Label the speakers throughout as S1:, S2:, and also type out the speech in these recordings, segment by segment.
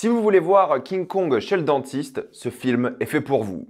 S1: Si vous voulez voir King Kong chez le dentiste, ce film est fait pour vous.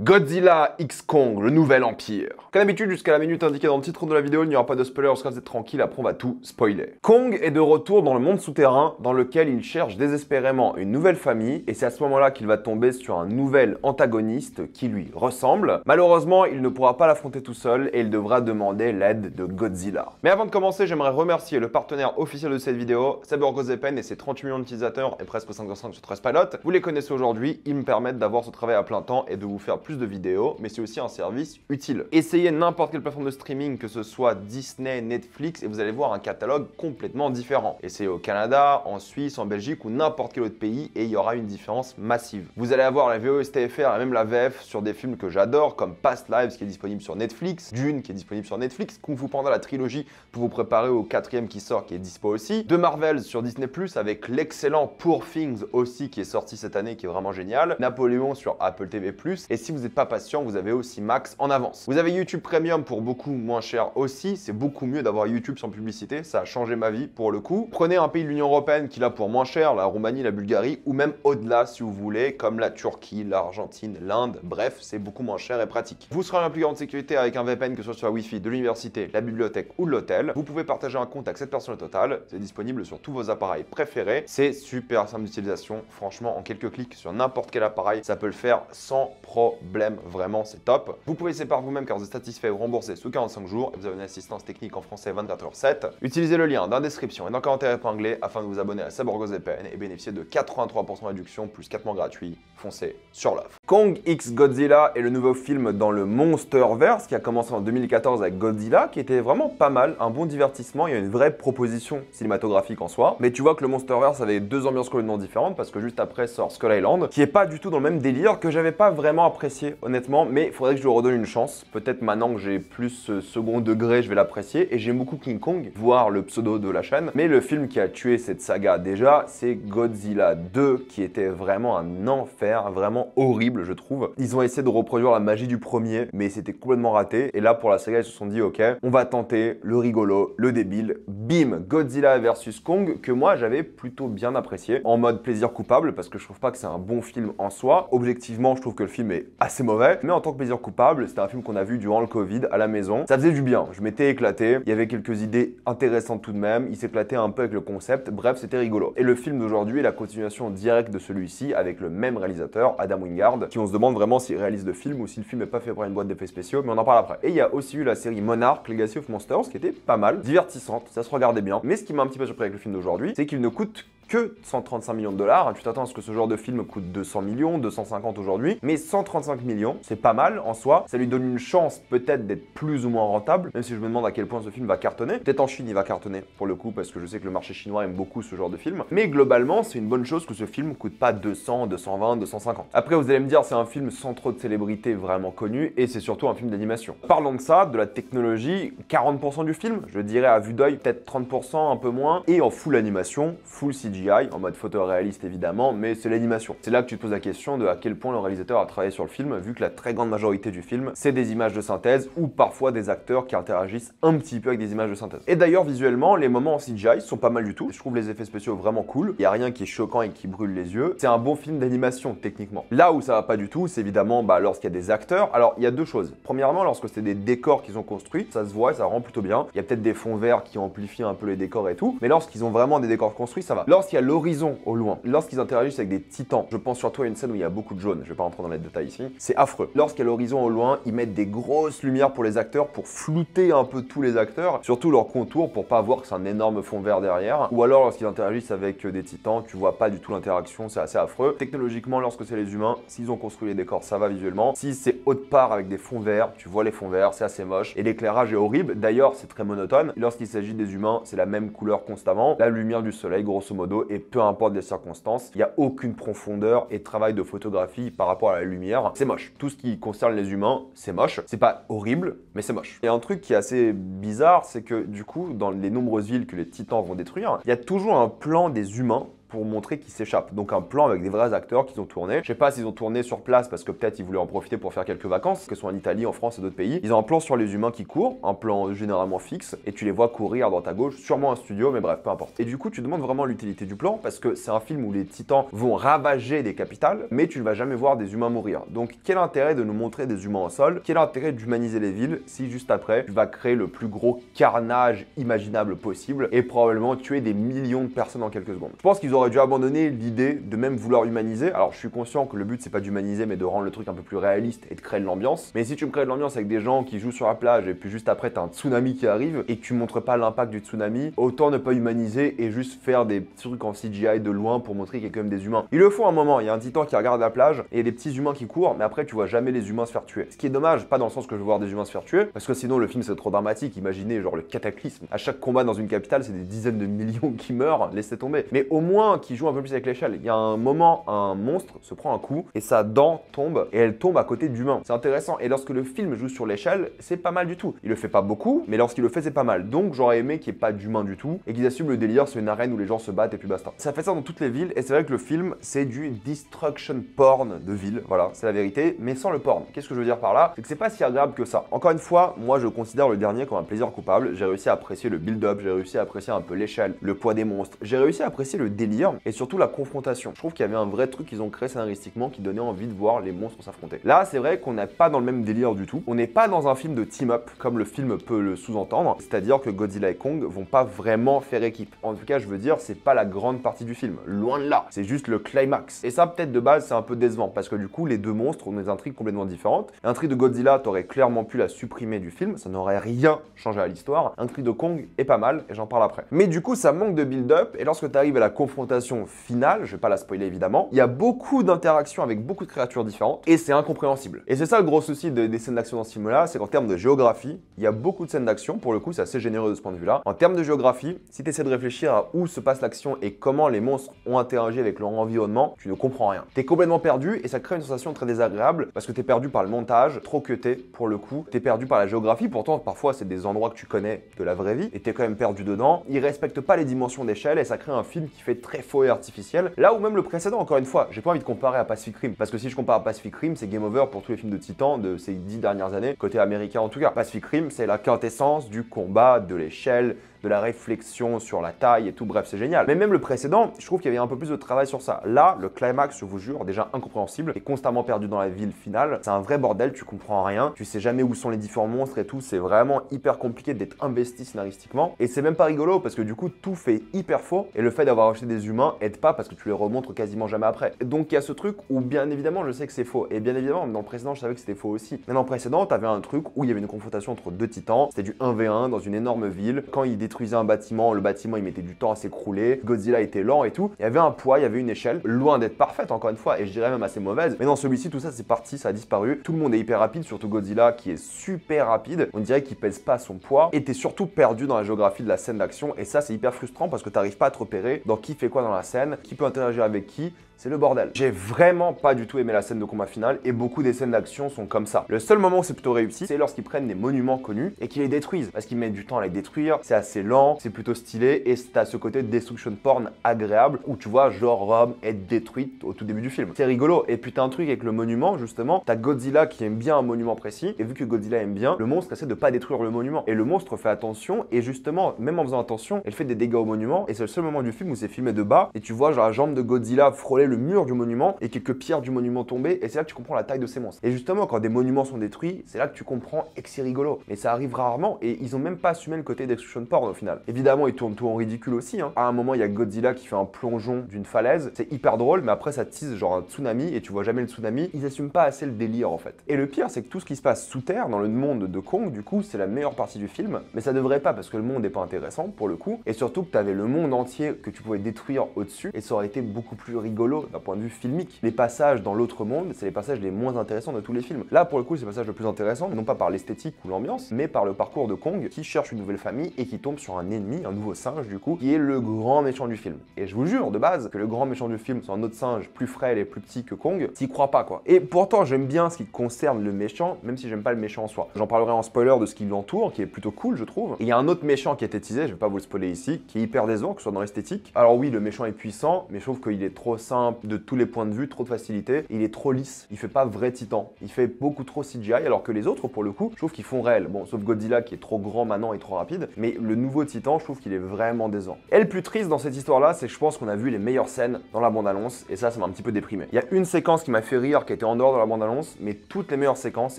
S1: Godzilla X Kong, le nouvel empire. Comme d'habitude, jusqu'à la minute indiquée dans le titre de la vidéo, il n'y aura pas de spoiler, on se reste tranquille, après on va tout spoiler. Kong est de retour dans le monde souterrain, dans lequel il cherche désespérément une nouvelle famille, et c'est à ce moment-là qu'il va tomber sur un nouvel antagoniste qui lui ressemble. Malheureusement, il ne pourra pas l'affronter tout seul, et il devra demander l'aide de Godzilla. Mais avant de commencer, j'aimerais remercier le partenaire officiel de cette vidéo, CyberGozepen et ses 38 millions d'utilisateurs, et presque 5,5 sur 13 pilotes. Vous les connaissez aujourd'hui, ils me permettent d'avoir ce travail à plein temps et de vous faire plus de vidéos, mais c'est aussi un service utile. Essayez n'importe quelle plateforme de streaming, que ce soit Disney, Netflix, et vous allez voir un catalogue complètement différent. Essayez au Canada, en Suisse, en Belgique ou n'importe quel autre pays et il y aura une différence massive. Vous allez avoir la VO STFR et même la VF sur des films que j'adore, comme Past Lives qui est disponible sur Netflix, Dune qui est disponible sur Netflix, Kung Fu Panda la trilogie pour vous préparer au 4e qui sort qui est dispo aussi, de Marvel sur Disney+, avec l'excellent Poor Things aussi qui est sorti cette année qui est vraiment génial, Napoléon sur Apple TV+, et si vous n'êtes pas patient, vous avez aussi Max en avance. Vous avez YouTube Premium pour beaucoup moins cher aussi, c'est beaucoup mieux d'avoir YouTube sans publicité, ça a changé ma vie pour le coup. Prenez un pays de l'Union Européenne qui l'a pour moins cher, la Roumanie, la Bulgarie, ou même au-delà si vous voulez, comme la Turquie, l'Argentine, l'Inde, bref, c'est beaucoup moins cher et pratique. Vous serez en plus grande sécurité avec un VPN que ce soit sur la Wi-Fi de l'université, la bibliothèque ou de l'hôtel. Vous pouvez partager un compte avec 7 personnes au total, c'est disponible sur tous vos appareils préférés, c'est super simple d'utilisation, franchement en quelques clics sur n'importe quel appareil, ça peut le faire sans problème, vraiment c'est top. Vous pouvez essayer par vous-même car vous êtes satisfait ou remboursé sous 45 jours et vous avez une assistance technique en français 24h7. Utilisez le lien dans la description et dans le commentaire épinglé afin de vous abonner à CyberGozepen et bénéficier de 83% de réduction plus 4 mois gratuits. Foncez sur l'offre. Kong X Godzilla est le nouveau film dans le Monsterverse qui a commencé en 2014 avec Godzilla qui était vraiment pas mal, un bon divertissement, il y a une vraie proposition cinématographique en soi. Mais tu vois que le Monsterverse avait deux ambiances complètement différentes parce que juste après sort Skull Island qui est pas du tout dans le même délire, que j'avais pas vraiment apprécié honnêtement, mais il faudrait que je lui redonne une chance. Peut-être maintenant que j'ai plus ce second degré, je vais l'apprécier. Et j'aime beaucoup King Kong, voire le pseudo de la chaîne. Mais le film qui a tué cette saga déjà, c'est Godzilla 2, qui était vraiment un enfer, vraiment horrible je trouve. Ils ont essayé de reproduire la magie du premier, mais c'était complètement raté. Et là pour la saga, ils se sont dit ok, on va tenter le rigolo, le débile. Bim, Godzilla versus Kong, que moi j'avais plutôt bien apprécié, en mode plaisir coupable, parce que je trouve pas que c'est un bon film en soi. Objectivement, je trouve que le film est assez mauvais, mais en tant que plaisir coupable, c'était un film qu'on a vu durant le Covid à la maison. Ça faisait du bien, je m'étais éclaté, il y avait quelques idées intéressantes tout de même, il s'éclatait un peu avec le concept, bref c'était rigolo. Et le film d'aujourd'hui est la continuation directe de celui-ci avec le même réalisateur, Adam Wingard, qui on se demande vraiment s'il réalise le film ou si le film n'est pas fait par une boîte d'effets spéciaux, mais on en parle après. Et il y a aussi eu la série Monarch, Legacy of Monsters, qui était pas mal, divertissante, ça se regardait bien. Mais ce qui m'a un petit peu surpris avec le film d'aujourd'hui, c'est qu'il ne coûte que 135 millions de dollars. Tu t'attends à ce que ce genre de film coûte 200 millions, 250 aujourd'hui, mais 135 millions, c'est pas mal en soi. Ça lui donne une chance peut-être d'être plus ou moins rentable, même si je me demande à quel point ce film va cartonner. Peut-être en Chine il va cartonner pour le coup, parce que je sais que le marché chinois aime beaucoup ce genre de film. Mais globalement, c'est une bonne chose que ce film coûte pas 200, 220, 250. Après, vous allez me dire, c'est un film sans trop de célébrités vraiment connues, et c'est surtout un film d'animation. Parlons de ça, de la technologie, 40% du film, je dirais à vue d'œil, peut-être 30%, un peu moins, et en full animation, full CGI, en mode photoréaliste évidemment, mais c'est l'animation. C'est là que tu te poses la question de à quel point le réalisateur a travaillé sur le film, vu que la très grande majorité du film, c'est des images de synthèse ou parfois des acteurs qui interagissent un petit peu avec des images de synthèse. Et d'ailleurs, visuellement, les moments en CGI sont pas mal du tout. Je trouve les effets spéciaux vraiment cool. Il n'y a rien qui est choquant et qui brûle les yeux. C'est un bon film d'animation, techniquement. Là où ça va pas du tout, c'est évidemment lorsqu'il y a des acteurs. Alors, il y a deux choses. Premièrement, lorsque c'est des décors qu'ils ont construits, ça se voit et ça rend plutôt bien. Il y a peut-être des fonds verts qui amplifient un peu les décors et tout. Mais lorsqu'ils ont vraiment des décors construits, ça va. Lorsqu'il y a l'horizon au loin, lorsqu'ils interagissent avec des titans, je pense surtout à une scène où il y a beaucoup de jaune, je vais pas rentrer dans les détails ici, c'est affreux. Lorsqu'il y a l'horizon au loin, ils mettent des grosses lumières pour les acteurs, pour flouter un peu tous les acteurs, surtout leurs contours, pour pas voir que c'est un énorme fond vert derrière. Ou alors lorsqu'ils interagissent avec des titans, tu vois pas du tout l'interaction, c'est assez affreux. Technologiquement, lorsque c'est les humains, s'ils ont construit les décors, ça va visuellement. Si c'est haute part avec des fonds verts, tu vois les fonds verts, c'est assez moche. Et l'éclairage est horrible, d'ailleurs c'est très monotone. Lorsqu'il s'agit des humains, c'est la même couleur constamment, la lumière du soleil grosso modo, et peu importe les circonstances, il n'y a aucune profondeur et travail de photographie par rapport à la lumière. C'est moche. Tout ce qui concerne les humains, c'est moche. C'est pas horrible, mais c'est moche. Et un truc qui est assez bizarre, c'est que du coup, dans les nombreuses villes que les titans vont détruire, il y a toujours un plan des humains pour montrer qu'il s'échappe. Donc un plan avec des vrais acteurs qu'ils ont tourné. Je sais pas s'ils ont tourné sur place parce que peut-être ils voulaient en profiter pour faire quelques vacances, que ce soit en Italie, en France et d'autres pays. Ils ont un plan sur les humains qui courent, un plan généralement fixe, et tu les vois courir à droite à gauche, sûrement un studio, mais bref, peu importe. Et du coup, tu demandes vraiment l'utilité du plan parce que c'est un film où les titans vont ravager des capitales, mais tu ne vas jamais voir des humains mourir. Donc quel intérêt de nous montrer des humains au sol? Quel intérêt d'humaniser les villes si juste après tu vas créer le plus gros carnage imaginable possible et probablement tuer des millions de personnes en quelques secondes? Je pense qu'ils auraient dû abandonner l'idée de même vouloir humaniser. Alors je suis conscient que le but c'est pas d'humaniser mais de rendre le truc un peu plus réaliste et de créer de l'ambiance. Mais si tu me crées de l'ambiance avec des gens qui jouent sur la plage et puis juste après t'as un tsunami qui arrive et que tu montres pas l'impact du tsunami, autant ne pas humaniser et juste faire des trucs en CGI de loin pour montrer qu'il y a quand même des humains. Ils le font à un moment, il y a un titan qui regarde la plage et il y a des petits humains qui courent, mais après tu vois jamais les humains se faire tuer. Ce qui est dommage, pas dans le sens que je veux voir des humains se faire tuer, parce que sinon le film c'est trop dramatique. Imaginez genre le cataclysme. À chaque combat dans une capitale, c'est des dizaines de millions qui meurent, laissez tomber. Mais au moins qui joue un peu plus avec l'échelle. Il y a un moment, un monstre se prend un coup et sa dent tombe et elle tombe à côté d'humains. C'est intéressant. Et lorsque le film joue sur l'échelle, c'est pas mal du tout. Il le fait pas beaucoup, mais lorsqu'il le fait, c'est pas mal. Donc j'aurais aimé qu'il n'y ait pas d'humains du tout et qu'ils assument le délire, c'est une arène où les gens se battent et puis basta. Ça fait ça dans toutes les villes et c'est vrai que le film, c'est du destruction porn de ville. Voilà, c'est la vérité, mais sans le porn. Qu'est-ce que je veux dire par là? C'est que c'est pas si agréable que ça. Encore une fois, moi je considère le dernier comme un plaisir coupable. J'ai réussi à apprécier le build-up, j'ai réussi à apprécier un peu l'échelle, le poids des monstres. J'ai réussi à apprécier le délire et surtout la confrontation. Je trouve qu'il y avait un vrai truc qu'ils ont créé scénaristiquement qui donnait envie de voir les monstres s'affronter. Là, c'est vrai qu'on n'est pas dans le même délire du tout. On n'est pas dans un film de team-up comme le film peut le sous-entendre. C'est-à-dire que Godzilla et Kong vont pas vraiment faire équipe. En tout cas, je veux dire, c'est pas la grande partie du film. Loin de là. C'est juste le climax. Et ça, peut-être de base, c'est un peu décevant parce que du coup, les deux monstres ont des intrigues complètement différentes. L'intrigue de Godzilla, t'aurais clairement pu la supprimer du film. Ça n'aurait rien changé à l'histoire. L'intrigue de Kong est pas mal et j'en parle après. Mais du coup, ça manque de build-up et lorsque tu arrives à la confrontation finale, je vais pas la spoiler évidemment, il y a beaucoup d'interactions avec beaucoup de créatures différentes et c'est incompréhensible. Et c'est ça le gros souci des scènes d'action dans ce film-là, c'est qu'en termes de géographie, il y a beaucoup de scènes d'action, pour le coup, c'est assez généreux de ce point de vue-là. En termes de géographie, si tu essaies de réfléchir à où se passe l'action et comment les monstres ont interagi avec leur environnement, tu ne comprends rien. T'es complètement perdu et ça crée une sensation très désagréable parce que t'es perdu par le montage, trop cuté pour le coup, t'es perdu par la géographie, pourtant parfois c'est des endroits que tu connais de la vraie vie et t'es quand même perdu dedans. Ils respectent pas les dimensions d'échelle et ça crée un film qui fait très faux et artificiel. Là où même le précédent, encore une fois, j'ai pas envie de comparer à Pacific Rim parce que si je compare à Pacific Rim, c'est game over pour tous les films de Titan de ces 10 dernières années, côté américain en tout cas. Pacific Rim, c'est la quintessence du combat, de l'échelle, de la réflexion sur la taille et tout, bref, c'est génial. Mais même le précédent, je trouve qu'il y avait un peu plus de travail sur ça. Là, le climax, je vous jure, déjà incompréhensible et constamment perdu dans la ville finale. C'est un vrai bordel, tu comprends rien, tu sais jamais où sont les différents monstres et tout, c'est vraiment hyper compliqué d'être investi scénaristiquement. Et c'est même pas rigolo parce que du coup, tout fait hyper faux et le fait d'avoir acheté des humains aide pas parce que tu les remontres quasiment jamais après. Donc il y a ce truc où bien évidemment, je sais que c'est faux. Et bien évidemment, dans le précédent, je savais que c'était faux aussi. Mais dans le précédent, t'avais un truc où il y avait une confrontation entre deux titans, c'était du 1v1 dans une énorme ville. Quand ils détruisaient un bâtiment, le bâtiment il mettait du temps à s'écrouler, Godzilla était lent et tout. Il y avait un poids, il y avait une échelle, loin d'être parfaite encore une fois, et je dirais même assez mauvaise. Mais dans celui-ci, tout ça c'est parti, ça a disparu. Tout le monde est hyper rapide, surtout Godzilla qui est super rapide. On dirait qu'il pèse pas son poids. Et t'es surtout perdu dans la géographie de la scène d'action. Et ça c'est hyper frustrant parce que t'arrives pas à te repérer dans qui fait quoi dans la scène, qui peut interagir avec qui. C'est le bordel. J'ai vraiment pas du tout aimé la scène de combat finale et beaucoup des scènes d'action sont comme ça. Le seul moment où c'est plutôt réussi, c'est lorsqu'ils prennent des monuments connus et qu'ils les détruisent. Parce qu'ils mettent du temps à les détruire, c'est assez lent, c'est plutôt stylé et c'est à ce côté de destruction porn agréable où tu vois genre Rome être détruite au tout début du film. C'est rigolo. Et puis t'as un truc avec le monument justement, t'as Godzilla qui aime bien un monument précis et vu que Godzilla aime bien, le monstre essaie de pas détruire le monument. Et le monstre fait attention et justement, même en faisant attention, elle fait des dégâts au monument et c'est le seul moment du film où c'est filmé de bas et tu vois genre la jambe de Godzilla frôler le mur du monument et quelques pierres du monument tomber et c'est là que tu comprends la taille de ces monstres. Et justement quand des monuments sont détruits, c'est là que tu comprends et que c'est rigolo. Mais ça arrive rarement et ils ont même pas assumé le côté destruction porn au final. Évidemment ils tournent tout en ridicule aussi hein. À un moment il y a Godzilla qui fait un plongeon d'une falaise, c'est hyper drôle mais après ça tease genre un tsunami et tu vois jamais le tsunami. Ils assument pas assez le délire en fait. Et le pire c'est que tout ce qui se passe sous terre dans le monde de Kong du coup c'est la meilleure partie du film mais ça devrait pas parce que le monde est pas intéressant pour le coup et surtout que tu avais le monde entier que tu pouvais détruire au-dessus et ça aurait été beaucoup plus rigolo d'un point de vue filmique. Les passages dans l'autre monde, c'est les passages les moins intéressants de tous les films. Là, pour le coup, c'est le passage le plus intéressant, non pas par l'esthétique ou l'ambiance, mais par le parcours de Kong qui cherche une nouvelle famille et qui tombe tombe sur un ennemi, un nouveau singe du coup, qui est le grand méchant du film. Et je vous jure de base que le grand méchant du film soit un autre singe plus frêle et plus petit que Kong, t'y crois pas quoi. Et pourtant j'aime bien ce qui concerne le méchant, même si j'aime pas le méchant en soi. J'en parlerai en spoiler de ce qui l'entoure, qui est plutôt cool je trouve. Et il y a un autre méchant qui a été teasé, je vais pas vous le spoiler ici, qui est hyper décevant, que ce soit dans l'esthétique. Alors oui, le méchant est puissant, mais je trouve qu'il est trop simple de tous les points de vue, trop de facilité. Il est trop lisse, il fait pas vrai titan. Il fait beaucoup trop CGI, alors que les autres, pour le coup, je trouve qu'ils font réel. Bon, sauf Godzilla qui est trop grand maintenant et trop rapide, mais le nouveau titan, je trouve qu'il est vraiment décevant. Et le plus triste dans cette histoire-là, c'est que je pense qu'on a vu les meilleures scènes dans la bande-annonce, et ça m'a un petit peu déprimé. Il y a une séquence qui m'a fait rire, qui était en dehors de la bande-annonce, mais toutes les meilleures séquences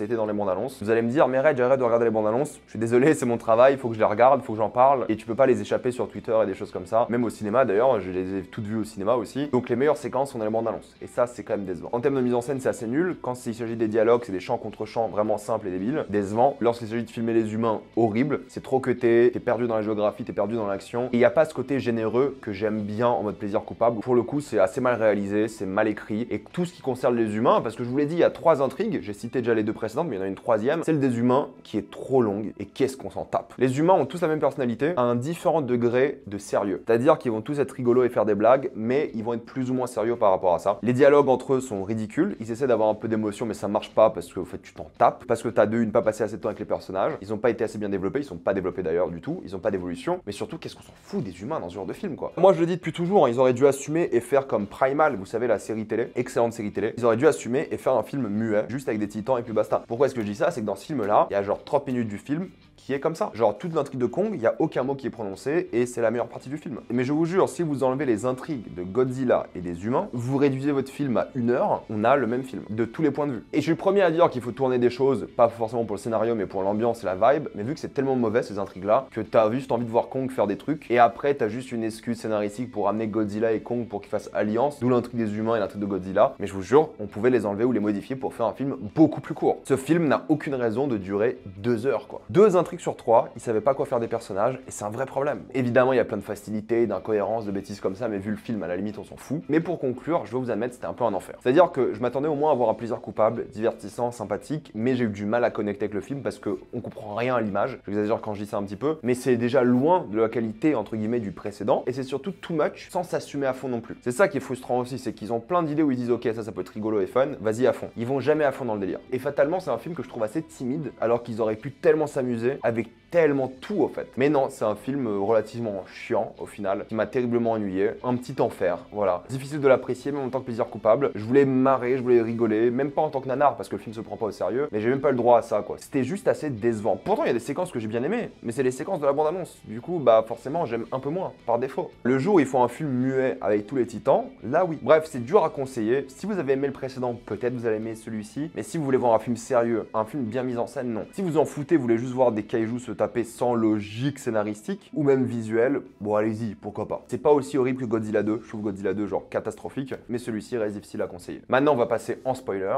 S1: étaient dans les bandes-annonces. Vous allez me dire, mais Red, j'arrête de regarder les bandes-annonces. Je suis désolé, c'est mon travail, il faut que je les regarde, il faut que j'en parle, et tu peux pas les échapper sur Twitter et des choses comme ça. Même au cinéma d'ailleurs, je les ai toutes vues au cinéma aussi. Donc les meilleures séquences sont dans les bandes-annonces, et ça c'est quand même décevant. En termes de mise en scène, c'est assez nul. Quand il s'agit des dialogues, c'est des chants contre chants vraiment simples et débiles. Décevant. Lorsqu'il s'agit de filmer les humains, horrible. C'est trop cuté, t'es perdu dans la géographie, t'es perdu dans l'action. Et il n'y a pas ce côté généreux que j'aime bien en mode plaisir coupable. Pour le coup, c'est assez mal réalisé, c'est mal écrit. Et tout ce qui concerne les humains, parce que je vous l'ai dit, il y a 3 intrigues. J'ai cité déjà les 2 précédentes, mais il y en a une troisième. Celle des humains qui est trop longue. Et qu'est-ce qu'on s'en tape. Les humains ont tous la même personnalité, à un différent degré de sérieux. C'est-à-dire qu'ils vont tous être rigolos et faire des blagues, mais ils vont être plus ou moins sérieux par rapport à ça. Les dialogues entre eux sont ridicules. Ils essaient d'avoir un peu d'émotion, mais ça marche pas parce que au fait tu t'en tapes. Parce que t'as pas passé assez de temps avec les personnages. Ils ont pas été assez bien développés. Ils sont pas développés d'ailleurs du tout. Ils ont pas d'évolution. Mais surtout, qu'est-ce qu'on s'en fout des humains dans ce genre de film quoi. Moi je le dis depuis toujours, hein, ils auraient dû assumer et faire comme Primal, vous savez la série télé, excellente série télé. Ils auraient dû assumer et faire un film muet, juste avec des titans et puis basta. Pourquoi est-ce que je dis ça? C'est que dans ce film là, il y a genre 30 minutes du film qui est comme ça. Genre toute l'intrigue de Kong, il n'y a aucun mot qui est prononcé et c'est la meilleure partie du film. Mais je vous jure, si vous enlevez les intrigues de Godzilla et des humains, vous réduisez votre film à 1 heure, on a le même film, de tous les points de vue. Et je suis le premier à dire qu'il faut tourner des choses, pas forcément pour le scénario, mais pour l'ambiance et la vibe, mais vu que c'est tellement mauvais ces intrigues-là, que t'as juste envie de voir Kong faire des trucs, et après t'as juste une excuse scénaristique pour ramener Godzilla et Kong pour qu'ils fassent alliance, d'où l'intrigue des humains et l'intrigue de Godzilla, mais je vous jure, on pouvait les enlever ou les modifier pour faire un film beaucoup plus court. Ce film n'a aucune raison de durer 2 heures quoi. 2 intrigues sur 3, ils savaient pas quoi faire des personnages, et c'est un vrai problème. Évidemment, il y a plein de facilités, d'incohérences, de bêtises comme ça, mais vu le film, à la limite, on s'en fout. Mais pour conclure, je dois vous admettre, c'était un peu un enfer. C'est-à-dire que je m'attendais au moins à avoir un plaisir coupable, divertissant, sympathique, mais j'ai eu du mal à connecter avec le film parce qu'on comprend rien à l'image. J'exagère quand je dis ça un petit peu, mais c'est déjà loin de la qualité, entre guillemets, du précédent, et c'est surtout too much, sans s'assumer à fond non plus. C'est ça qui est frustrant aussi, c'est qu'ils ont plein d'idées où ils disent, ok, ça peut être rigolo et fun, vas-y à fond. Ils vont jamais à fond dans le délire. Et fatalement, c'est un film que je trouve assez timide, alors qu'ils auraient pu tellement s'amuser avec tellement tout au fait. Mais non, c'est un film relativement chiant au final, qui m'a terriblement ennuyé. Un petit enfer, voilà. Difficile de l'apprécier, mais en tant que plaisir coupable. Je voulais me marrer, je voulais rigoler, même pas en tant que nanar, parce que le film se prend pas au sérieux, mais j'ai même pas le droit à ça quoi. C'était juste assez décevant. Pourtant, il y a des séquences que j'ai bien aimées, mais c'est les séquences de la bande-annonce. Du coup, bah forcément, j'aime un peu moins, par défaut. Le jour où ils font un film muet avec tous les titans, là oui. Bref, c'est dur à conseiller. Si vous avez aimé le précédent, peut-être vous allez aimer celui-ci, mais si vous voulez voir un film sérieux, un film bien mis en scène, non. Si vous en foutez, vous voulez juste voir des kaijus se taper sans logique scénaristique ou même visuelle, bon allez-y, pourquoi pas. C'est pas aussi horrible que Godzilla 2, je trouve Godzilla 2 genre catastrophique, mais celui-ci reste difficile à conseiller. Maintenant on va passer en spoiler.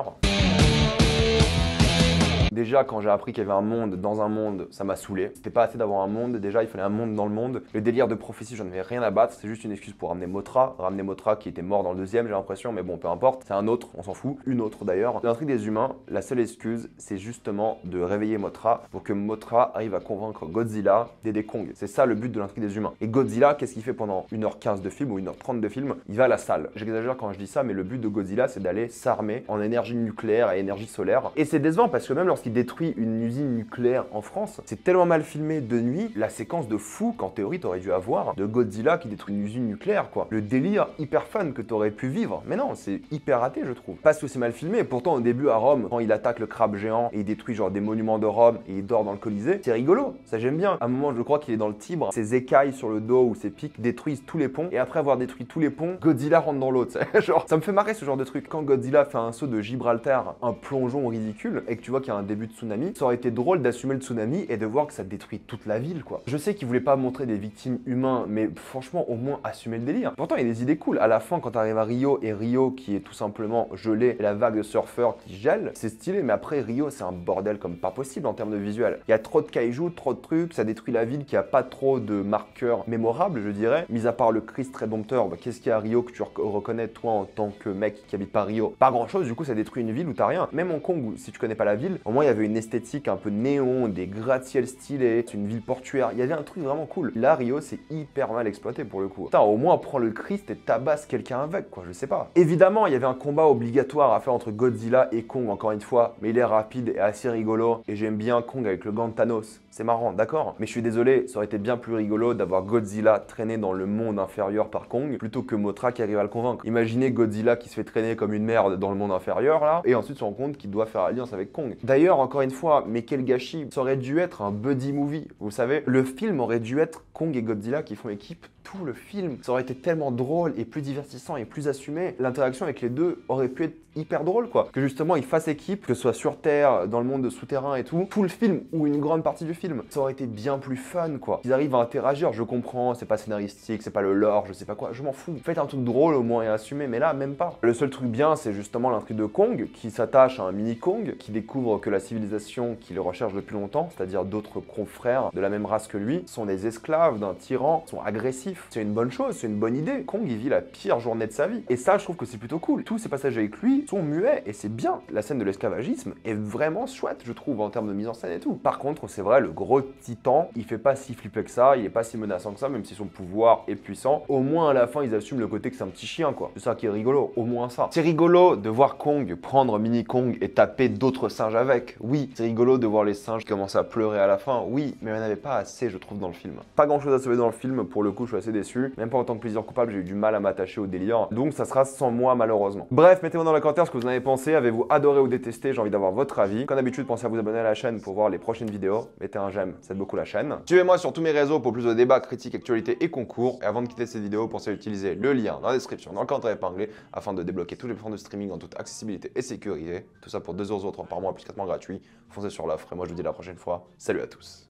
S1: Déjà, quand j'ai appris qu'il y avait un monde dans un monde, ça m'a saoulé. C'était pas assez d'avoir un monde, déjà il fallait un monde dans le monde. Le délire de prophétie, j'en avais rien à battre, c'est juste une excuse pour ramener Mothra qui était mort dans le deuxième, j'ai l'impression, mais bon, peu importe. C'est un autre, on s'en fout, une autre d'ailleurs. L'intrigue des humains, la seule excuse, c'est justement de réveiller Mothra pour que Mothra arrive à convaincre Godzilla d'aider Kong. C'est ça le but de l'intrigue des humains. Et Godzilla, qu'est-ce qu'il fait pendant 1h15 de film ou 1h30 de film? Il va à la salle. J'exagère quand je dis ça, mais le but de Godzilla, c'est d'aller s'armer en énergie nucléaire et énergie solaire. Et c'est décevant parce que même lorsqu'il détruit une usine nucléaire en France, c'est tellement mal filmé de nuit, la séquence de fou qu'en théorie t'aurais dû avoir de Godzilla qui détruit une usine nucléaire quoi. Le délire hyper fun que t'aurais pu vivre. Mais non, c'est hyper raté je trouve. Parce que c'est mal filmé. Pourtant au début à Rome, quand il attaque le crabe géant et il détruit genre des monuments de Rome et il dort dans le Colisée, c'est rigolo. Ça j'aime bien. À un moment je crois qu'il est dans le Tibre, ses écailles sur le dos ou ses pics détruisent tous les ponts et après avoir détruit tous les ponts, Godzilla rentre dans l'autre. Genre ça me fait marrer ce genre de truc. Quand Godzilla fait un saut de Gibraltar, un plongeon ridicule et que tu vois qu'il y a un début de tsunami, ça aurait été drôle d'assumer le tsunami et de voir que ça détruit toute la ville quoi. Je sais qu'ils voulaient pas montrer des victimes humains, mais franchement au moins assumer le délire. Pourtant il y a des idées cool. À la fin quand t'arrives à Rio et Rio qui est tout simplement gelé et la vague de surfeurs qui gèle, c'est stylé, mais après Rio c'est un bordel comme pas possible en termes de visuel. Il y a trop de kaiju, trop de trucs, ça détruit la ville qui a pas trop de marqueurs mémorables je dirais. Mis à part le Christ Rédempteur, bah, qu'est-ce qu'il y a à Rio que tu reconnais toi en tant que mec qui habite pas Rio? Pas grand chose, du coup ça détruit une ville où t'as rien. Même Hong Kong, si tu connais pas la ville, au moins Vraiment, il y avait une esthétique un peu néon, des gratte-ciel stylés, c'est une ville portuaire. Il y avait un truc vraiment cool. Là, Rio, c'est hyper mal exploité pour le coup. Putain, au moins, prends le Christ et tabasse quelqu'un avec, quoi, je sais pas. Évidemment, il y avait un combat obligatoire à faire entre Godzilla et Kong, encore une fois, mais il est rapide et assez rigolo. Et j'aime bien Kong avec le gant de Thanos. C'est marrant, d'accord? Mais je suis désolé, ça aurait été bien plus rigolo d'avoir Godzilla traîné dans le monde inférieur par Kong, plutôt que Mothra qui arrive à le convaincre. Imaginez Godzilla qui se fait traîner comme une merde dans le monde inférieur, là, et ensuite se rend compte qu'il doit faire alliance avec Kong. D'ailleurs, encore une fois, mais quel gâchis, ça aurait dû être un buddy movie, vous savez? Le film aurait dû être Kong et Godzilla qui font équipe tout le film. Ça aurait été tellement drôle et plus divertissant et plus assumé. L'interaction avec les deux aurait pu être hyper drôle, quoi. Que justement, ils fassent équipe, que ce soit sur Terre, dans le monde souterrain et tout le film ou une grande partie du film. Ça aurait été bien plus fun, quoi. Ils arrivent à interagir, je comprends, c'est pas scénaristique, c'est pas le lore, je sais pas quoi, je m'en fous. Faites un truc drôle au moins et assumé, mais là, même pas. Le seul truc bien, c'est justement l'intrigue de Kong, qui s'attache à un mini Kong, qui découvre que la civilisation qu'il recherche depuis longtemps, c'est-à-dire d'autres confrères de la même race que lui, sont des esclaves d'un tyran, sont agressifs. C'est une bonne chose, c'est une bonne idée. Kong, il vit la pire journée de sa vie. Et ça, je trouve que c'est plutôt cool. Tous ces passages avec lui sont muets, et c'est bien. La scène de l'esclavagisme est vraiment chouette, je trouve, en termes de mise en scène et tout. Par contre, c'est vrai, le gros titan, il fait pas si flippé que ça, il est pas si menaçant que ça, même si son pouvoir est puissant. Au moins, à la fin, ils assument le côté que c'est un petit chien, quoi. C'est ça qui est rigolo, au moins ça. C'est rigolo de voir Kong prendre Mini Kong et taper d'autres singes avec. Oui, c'est rigolo de voir les singes qui commencent à pleurer à la fin. Oui, mais il n'y en avait pas assez, je trouve, dans le film. Pas grand chose à sauver dans le film, pour le coup, je suis assez déçu. Même pas en tant que plaisir coupable, j'ai eu du mal à m'attacher au délire. Donc, ça sera sans moi, malheureusement. Bref, mettez-moi dans les commentaires ce que vous en avez pensé. Avez-vous adoré ou détesté? J'ai envie d'avoir votre avis. Comme d'habitude, pensez à vous abonner à la chaîne pour voir les prochaines vidéos. Mettez un j'aime, ça aide beaucoup la chaîne. Suivez-moi sur tous mes réseaux pour plus de débats, critiques, actualités et concours. Et avant de quitter cette vidéo, pensez à utiliser le lien dans la description, dans le commentaire épinglé, afin de débloquer tous les plateformes de streaming en toute accessibilité et sécurité. Tout ça pour 2,03€ par mois, plus 4 mois gratuits. Foncez sur l'offre et moi je vous dis à la prochaine fois. Salut à tous.